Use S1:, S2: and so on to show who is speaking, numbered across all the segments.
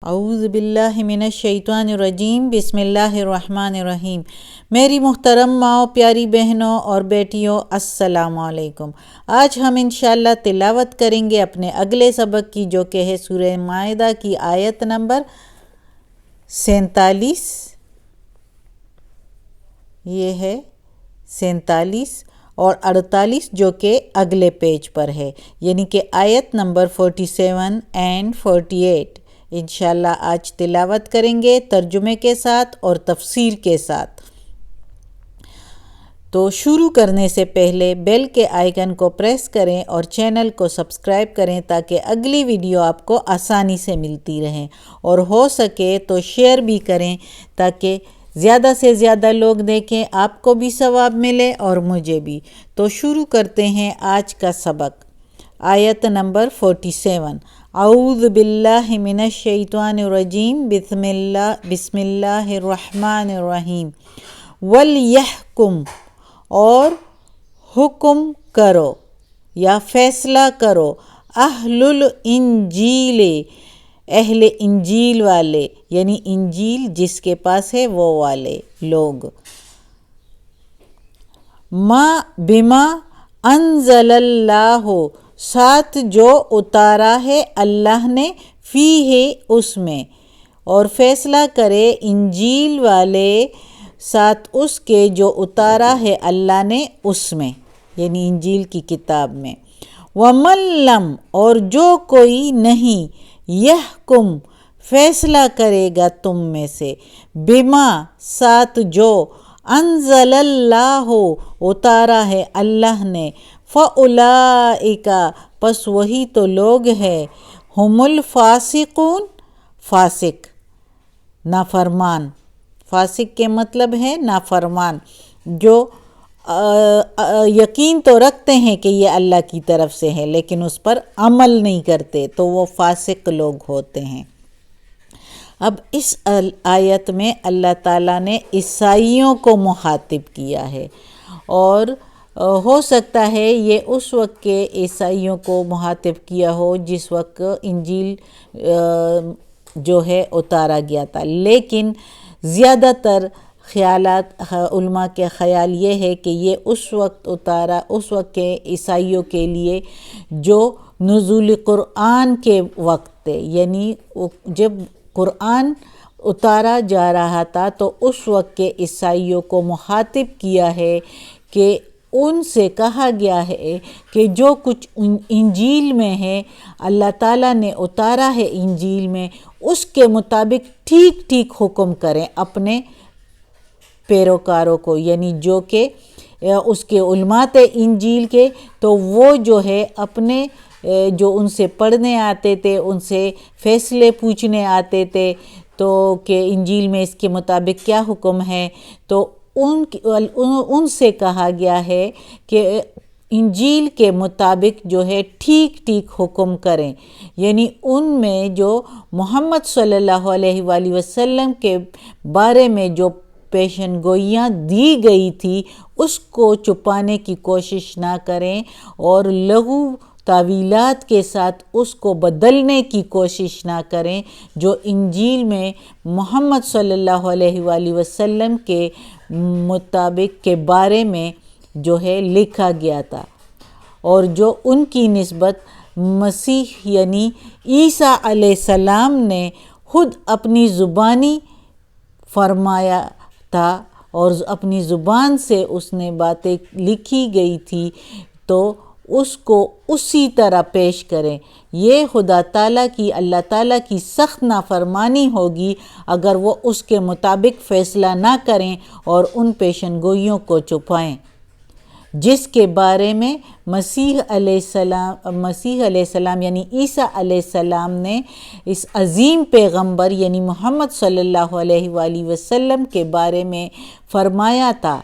S1: اعوذ باللہ من الشیطان الرجیم، بسم اللہ الرحمن الرحیم۔ میری محترم ماؤں، پیاری بہنوں اور بیٹیوں، السلام علیکم۔ آج ہم انشاءاللہ تلاوت کریں گے اپنے اگلے سبق کی، جو کہ ہے سورہ مائدہ کی آیت نمبر 47۔ یہ ہے 47 اور 48، جو کہ اگلے پیج پر ہے، یعنی کہ آیت نمبر 47 اینڈ 48۔ انشاءاللہ آج تلاوت کریں گے ترجمے کے ساتھ اور تفسیر کے ساتھ۔ تو شروع کرنے سے پہلے بیل کے آئیکن کو پریس کریں اور چینل کو سبسکرائب کریں تاکہ اگلی ویڈیو آپ کو آسانی سے ملتی رہیں، اور ہو سکے تو شیئر بھی کریں تاکہ زیادہ سے زیادہ لوگ دیکھیں، آپ کو بھی ثواب ملے اور مجھے بھی۔ تو شروع کرتے ہیں آج کا سبق۔ آیت نمبر 47۔ اعوذ باللہ من الشیطان الرجیم، بسم اللہ الرحمن الرحیم۔ وَلْيَحْكُمْ، اور حکم کرو یا فیصلہ کرو، اہل الانجیل، اہل انجیل والے، یعنی انجیل جس کے پاس ہے وہ والے لوگ، بما انزل اللہ، ساتھ جو اتارا ہے اللہ نے، فیہ، اس میں، اور فیصلہ کرے انجیل والے ساتھ اس کے جو اتارا ہے اللہ نے اس میں، یعنی انجیل کی کتاب میں۔ وَمَن لَّمْ، اور جو کوئی نہیں، یحکم، فیصلہ کرے گا تم میں سے، بما، ساتھ جو، انزل اللہ، اتارا ہے اللہ نے، فَأُولَئِکَ، پس وہی تو لوگ ہیں، ہم الفاسقون، فاسق، نافرمان۔ فاسق کے مطلب ہے نافرمان، جو یقین تو رکھتے ہیں کہ یہ اللہ کی طرف سے ہے لیکن اس پر عمل نہیں کرتے، تو وہ فاسق لوگ ہوتے ہیں۔ اب اس آیت میں اللہ تعالیٰ نے عیسائیوں کو مخاطب کیا ہے، اور ہو سکتا ہے یہ اس وقت کے عیسائیوں کو مخاطب کیا ہو جس وقت انجیل جو ہے اتارا گیا تھا، لیکن زیادہ تر خیالات علماء کے خیال یہ ہے کہ یہ اس وقت اتارا، اس وقت کے عیسائیوں کے لیے جو نزول قرآن کے وقت تھے، یعنی جب قرآن اتارا جا رہا تھا تو اس وقت کے عیسائیوں کو مخاطب کیا ہے کہ ان سے کہا گیا ہے کہ جو کچھ انجیل میں ہے، اللہ تعالیٰ نے اتارا ہے انجیل میں، اس کے مطابق ٹھیک ٹھیک حکم کریں اپنے پیروکاروں کو، یعنی جو کہ اس کے علماء تھے انجیل کے، تو وہ جو ہے اپنے جو ان سے پڑھنے آتے تھے، ان سے فیصلے پوچھنے آتے تھے، تو کہ انجیل میں اس کے مطابق کیا حکم ہے، تو ان سے کہا گیا ہے کہ انجیل کے مطابق جو ہے ٹھیک ٹھیک حکم کریں، یعنی ان میں جو محمد صلی اللہ علیہ وآلہ وسلم کے بارے میں جو پیشن گوئیاں دی گئی تھی اس کو چھپانے کی کوشش نہ کریں، اور لغو تعویلات کے ساتھ اس کو بدلنے کی کوشش نہ کریں جو انجیل میں محمد صلی اللہ علیہ وآلہ وسلم کے مطابق کے بارے میں جو ہے لکھا گیا تھا، اور جو ان کی نسبت مسیح یعنی عیسیٰ علیہ السلام نے خود اپنی زبانی فرمایا تھا، اور اپنی زبان سے اس نے باتیں لکھی گئی تھی، تو اس کو اسی طرح پیش کریں۔ یہ خدا تعالیٰ کی، اللہ تعالیٰ کی سخت نافرمانی ہوگی اگر وہ اس کے مطابق فیصلہ نہ کریں اور ان پیشن گوئیوں کو چھپائیں جس کے بارے میں مسیح علیہ السلام یعنی عیسیٰ علیہ السلام نے اس عظیم پیغمبر یعنی محمد صلی اللہ علیہ وآلہ وسلم کے بارے میں فرمایا تھا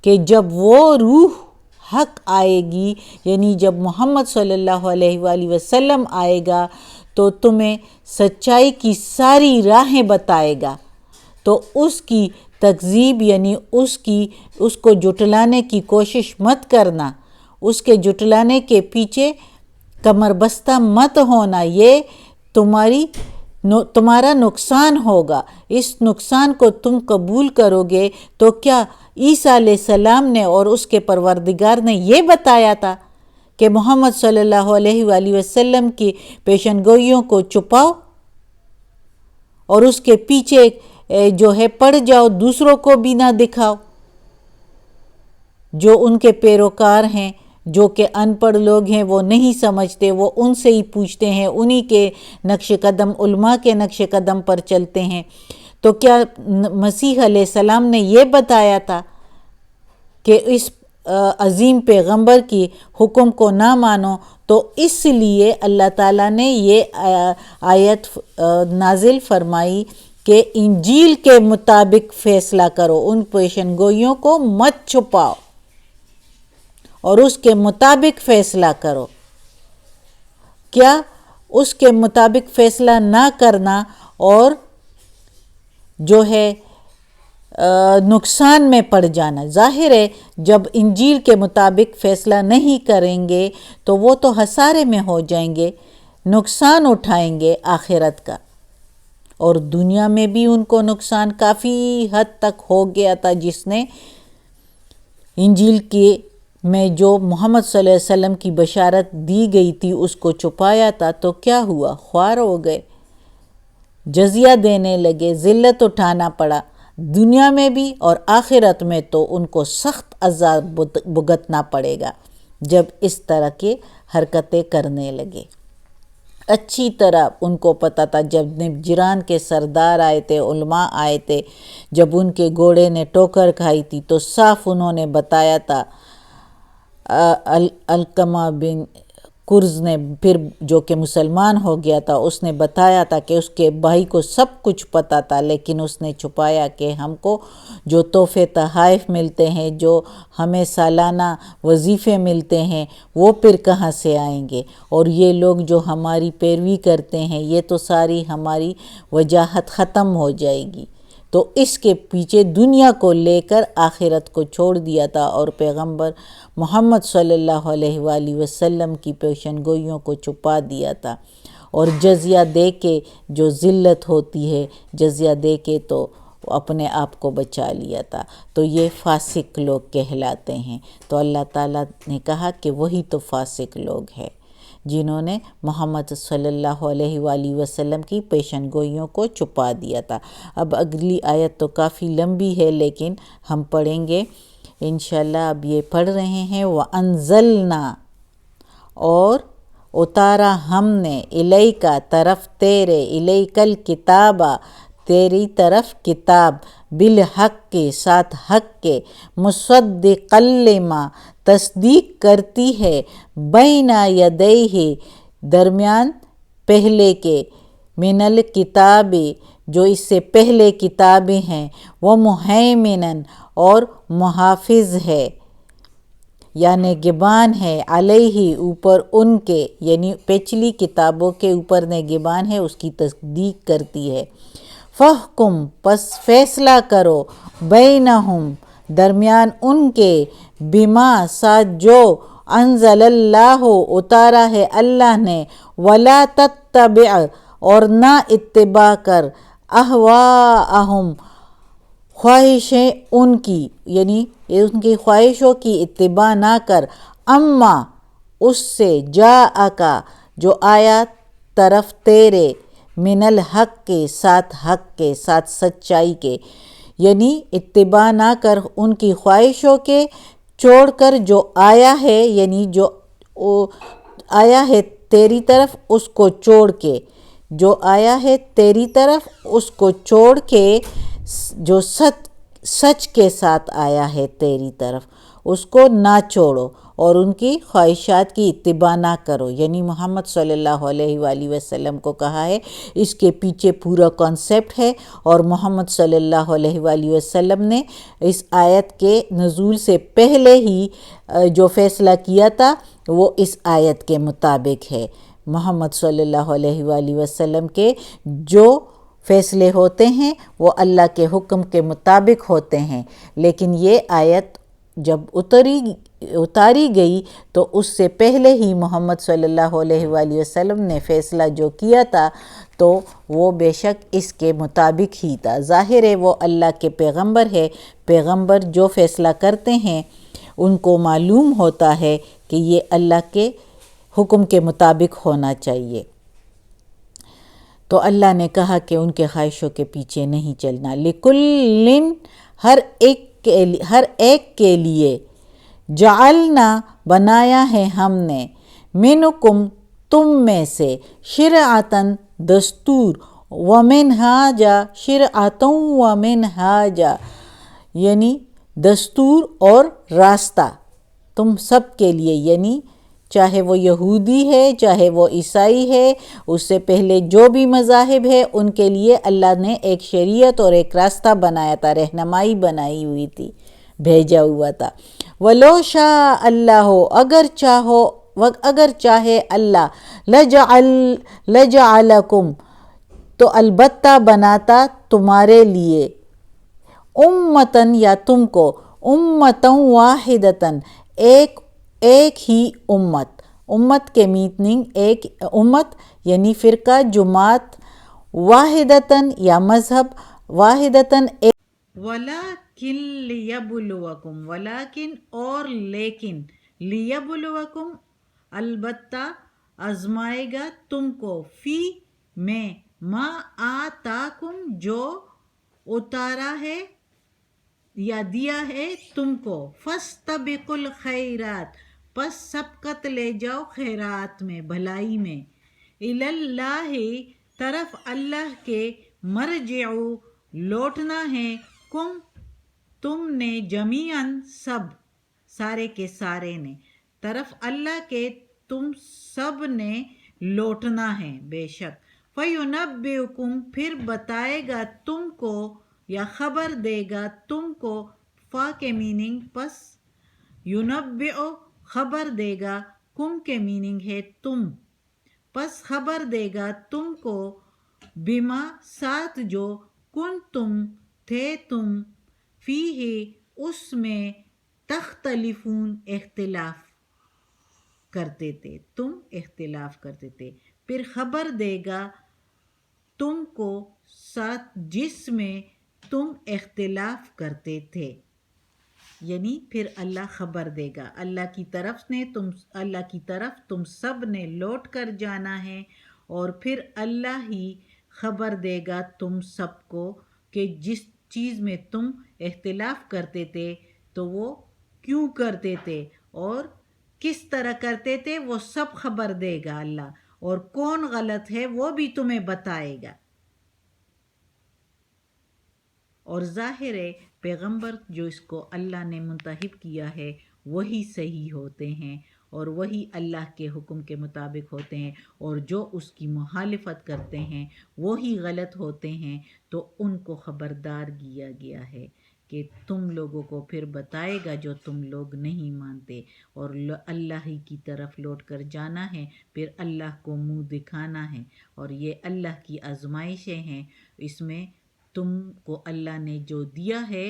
S1: کہ جب وہ روح حق آئے گی، یعنی جب محمد صلی اللہ علیہ وآلہ وسلم آئے گا تو تمہیں سچائی کی ساری راہیں بتائے گا، تو اس کی تکذیب یعنی اس کو جھٹلانے کی کوشش مت کرنا، اس کے جھٹلانے کے پیچھے کمر بستہ مت ہونا، یہ تمہاری تمہارا نقصان ہوگا، اس نقصان کو تم قبول کرو گے، تو کیا عیسیٰ علیہ السلام نے اور اس کے پروردگار نے یہ بتایا تھا کہ محمد صلی اللہ علیہ وآلہ وسلم کی پیشن گوئیوں کو چھپاؤ اور اس کے پیچھے جو ہے پڑ جاؤ، دوسروں کو بھی نہ دکھاؤ؟ جو ان کے پیروکار ہیں، جو کہ ان پڑھ لوگ ہیں، وہ نہیں سمجھتے، وہ ان سے ہی پوچھتے ہیں، انہی کے نقش قدم، علماء کے نقش قدم پر چلتے ہیں۔ تو کیا مسیح علیہ السلام نے یہ بتایا تھا کہ اس عظیم پیغمبر کی حکم کو نہ مانو؟ تو اس لیے اللہ تعالیٰ نے یہ آیت نازل فرمائی کہ انجیل کے مطابق فیصلہ کرو، ان پیشن گوئیوں کو مت چھپاؤ اور اس کے مطابق فیصلہ کرو۔ کیا اس کے مطابق فیصلہ نہ کرنا اور جو ہے نقصان میں پڑ جانا؟ ظاہر ہے جب انجیل کے مطابق فیصلہ نہیں کریں گے تو وہ تو خسارے میں ہو جائیں گے، نقصان اٹھائیں گے آخرت کا، اور دنیا میں بھی ان کو نقصان کافی حد تک ہو گیا تھا۔ جس نے انجیل کے میں جو محمد صلی اللہ علیہ وسلم کی بشارت دی گئی تھی اس کو چھپایا تھا، تو کیا ہوا؟ خوار ہو گئے، جزیہ دینے لگے، ذلت اٹھانا پڑا دنیا میں بھی، اور آخرت میں تو ان کو سخت عذاب بھگتنا پڑے گا جب اس طرح کی حرکتیں کرنے لگے۔ اچھی طرح ان کو پتہ تھا، جب نجران کے سردار آئے تھے، علماء آئے تھے، جب ان کے گھوڑے نے ٹوکر کھائی تھی تو صاف انہوں نے بتایا تھا۔ علقمہ بن کرز نے پھر جو کہ مسلمان ہو گیا تھا، اس نے بتایا تھا کہ اس کے بھائی کو سب کچھ پتہ تھا، لیکن اس نے چھپایا کہ ہم کو جو تحفے تحائف ملتے ہیں، جو ہمیں سالانہ وظیفے ملتے ہیں، وہ پھر کہاں سے آئیں گے؟ اور یہ لوگ جو ہماری پیروی کرتے ہیں، یہ تو ساری ہماری وجاہت ختم ہو جائے گی۔ تو اس کے پیچھے دنیا کو لے کر آخرت کو چھوڑ دیا تھا، اور پیغمبر محمد صلی اللہ علیہ وآلہ وسلم کی پیشن گوئیوں کو چھپا دیا تھا، اور جزیہ دے کے جو ذلت ہوتی ہے، جزیہ دے کے تو اپنے آپ کو بچا لیا تھا۔ تو یہ فاسق لوگ کہلاتے ہیں۔ تو اللہ تعالیٰ نے کہا کہ وہی تو فاسق لوگ ہیں جنہوں نے محمد صلی اللہ علیہ وآلہ وسلم کی پیشن گوئیوں کو چھپا دیا تھا۔ اب اگلی آیت تو کافی لمبی ہے، لیکن ہم پڑھیں گے انشاءاللہ۔ اب یہ پڑھ رہے ہیں، وَأَنزَلْنَا، اور اتارا ہم نے، الیکا طرف تیرے، الیکا الکتابہ تیری طرف کتاب، بالحق کے ساتھ حق کے، مصدقا لما تصدیق کرتی ہے، بین یدیہ درمیان پہلے کے، من الکتاب جو اس سے پہلے کتابیں ہیں، ومہیمنا اور محافظ ہے یا نگہبان ہے، علیہ اوپر ان کے، یعنی پچھلی کتابوں کے اوپر نگہبان ہے، اس کی تصدیق کرتی ہے۔ فَحْكُم پس فیصلہ کرو، بینہم درمیان ان کے، بما ساتھ جو، انزل اللہ اتارا ہے اللہ نے، ولا تتبع اور نہ اتباع کر، اہواءہم خواہشیں ان کی، یعنی ان کی خواہشوں کی اتباع نہ کر، اما اس سے، جاءکا جو آیا طرف تیرے، من الحق کے ساتھ حق کے ساتھ سچائی کے، یعنی اتباع نہ کر ان کی خواہشوں کے، چھوڑ کر جو آیا ہے، یعنی جو آیا ہے تیری طرف اس کو چھوڑ کے، جو آیا ہے تیری طرف اس کو چھوڑ کے، جو سچ کے ساتھ آیا ہے تیری طرف اس کو نہ چھوڑو، اور ان کی خواہشات کی اتباع نہ کرو۔ یعنی محمد صلی اللہ علیہ وآلہ وسلم کو کہا ہے، اس کے پیچھے پورا کانسیپٹ ہے، اور محمد صلی اللہ علیہ وآلہ وسلم نے اس آیت کے نزول سے پہلے ہی جو فیصلہ کیا تھا وہ اس آیت کے مطابق ہے۔ محمد صلی اللہ علیہ وآلہ وسلم کے جو فیصلے ہوتے ہیں وہ اللہ کے حکم کے مطابق ہوتے ہیں، لیکن یہ آیت جب اتری اتاری گئی تو اس سے پہلے ہی محمد صلی اللہ علیہ وآلہ وسلم نے فیصلہ جو کیا تھا تو وہ بے شک اس کے مطابق ہی تھا۔ ظاہر ہے وہ اللہ کے پیغمبر ہے، پیغمبر جو فیصلہ کرتے ہیں ان کو معلوم ہوتا ہے کہ یہ اللہ کے حکم کے مطابق ہونا چاہیے۔ تو اللہ نے کہا کہ ان کے خواہشوں کے پیچھے نہیں چلنا۔ لِكُلٍّ ہر ایک کے لیے جعلنا بنایا ہے ہم نے، منکم تم میں سے، شرعتاً دستور، ومنہاجا شرعتاً ومنہاجا یعنی دستور اور راستہ تم سب کے لیے، یعنی چاہے وہ یہودی ہے چاہے وہ عیسائی ہے، اس سے پہلے جو بھی مذاہب ہے ان کے لیے اللہ نے ایک شریعت اور ایک راستہ بنایا تھا، رہنمائی بنائی ہوئی تھی، بھیجا ہوا تھا۔ وَلَوْ شَاءَ اللَّهُ اگر چاہے اللہ لَجَعَلَكُمْ تو البتہ بناتا تمہارے لیے، امتاً یا تم کو، امتاً واحدتاً ایک ہی امت کے میننگ ایک امت یعنی فرقہ، جماعت، واحدتاً یا مذہب، واحدتاً ایک، وَلَكِنْ لِيَبْلُوَكُمْ ولیکن اور لیکن، لیبلوکم البتہ آزمائے گا تم کو، فی میں، ما آتاکم جو اتارا ہے یا دیا ہے تم کو، فاستبقوا الخیرات پس سبقت لے جاؤ خیرات میں، بھلائی میں، الی اللہ طرف اللہ کے، مرجعو لوٹنا ہے، کم تم نے، جمیعاً سب، سارے کے سارے نے، طرف اللہ کے تم سب نے لوٹنا ہے بے شک، فَيُنَبِّئُكُمْ پھر بتائے گا تم کو یا خبر دے گا تم کو، فا کے میننگ پس، یُنَبِّئُ خبر دے گا، کم کے میننگ ہے تم، پس خبر دے گا تم کو، بما ساتھ جو، کن تم تھے تم، فیہ اس میں، تختلفون اختلاف کرتے تھے، تم اختلاف کرتے تھے، پھر خبر دے گا تم کو ساتھ جس میں تم اختلاف کرتے تھے، یعنی پھر اللہ خبر دے گا، اللہ کی طرف تم سب نے لوٹ کر جانا ہے، اور پھر اللہ ہی خبر دے گا تم سب کو کہ جس چیز میں تم اختلاف کرتے تھے تو وہ کیوں کرتے تھے اور کس طرح کرتے تھے، وہ سب خبر دے گا اللہ، اور کون غلط ہے وہ بھی تمہیں بتائے گا۔ اور ظاہر ہے پیغمبر جو اس کو اللہ نے منتخب کیا ہے وہی صحیح ہوتے ہیں اور وہی اللہ کے حکم کے مطابق ہوتے ہیں، اور جو اس کی مخالفت کرتے ہیں وہی غلط ہوتے ہیں، تو ان کو خبردار کیا گیا ہے کہ تم لوگوں کو پھر بتائے گا جو تم لوگ نہیں مانتے، اور اللہ ہی کی طرف لوٹ کر جانا ہے، پھر اللہ کو منہ دکھانا ہے، اور یہ اللہ کی آزمائشیں ہیں، اس میں تم کو اللہ نے جو دیا ہے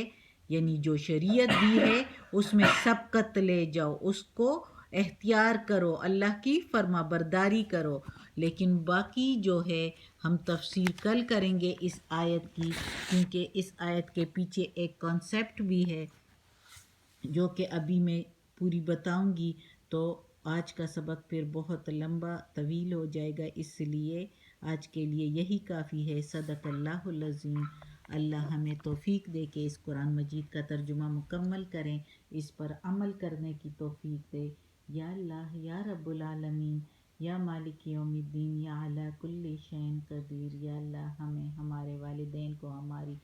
S1: یعنی جو شریعت دی ہے اس میں سبقت لے جاؤ، اس کو اختیار کرو، اللہ کی فرما برداری کرو، لیکن باقی جو ہے ہم تفسیر کل کریں گے اس آیت کی، کیونکہ اس آیت کے پیچھے ایک کانسیپٹ بھی ہے جو کہ ابھی میں پوری بتاؤں گی، تو آج کا سبق پھر بہت لمبا طویل ہو جائے گا، اس لیے آج کے لیے یہی کافی ہے۔ صدق اللہ العظیم۔ اللہ ہمیں توفیق دے کہ اس قرآن مجید کا ترجمہ مکمل کریں، اس پر عمل کرنے کی توفیق دے۔ یا اللہ یا رب العالمین، یا مالک یوم الدین، یا علی کل شیء قدیر۔ یا اللہ ہمیں، ہمارے والدین کو، ہماری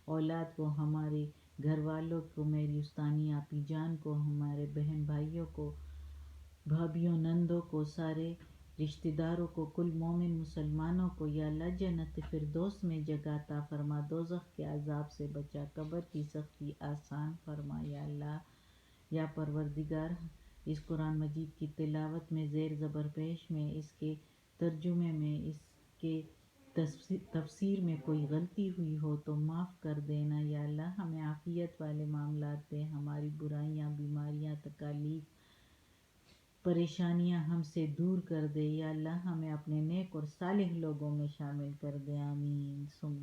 S1: اولاد کو، ہمارے گھر والوں کو، میری استانی آپی جان کو، ہمارے بہن بھائیوں کو، بھابھیوں نندوں کو، سارے رشتہ داروں کو، کل مومن مسلمانوں کو یا اللہ جنت فردوس میں جگہ عطا فرما، دوزخ کے عذاب سے بچا، قبر کی سختی آسان فرما یا اللہ۔ یا پروردگار، اس قرآن مجید کی تلاوت میں، زیر زبر پیش میں، اس کے ترجمے میں، اس کے تفسیر میں کوئی غلطی ہوئی ہو تو معاف کر دینا یا اللہ، ہمیں عافیت والے معاملات دے، ہماری برائیاں، بیماریاں، تکالیف، پریشانیاں ہم سے دور کر دے یا اللہ، ہمیں اپنے نیک اور صالح لوگوں میں شامل کر دے، آمین ثم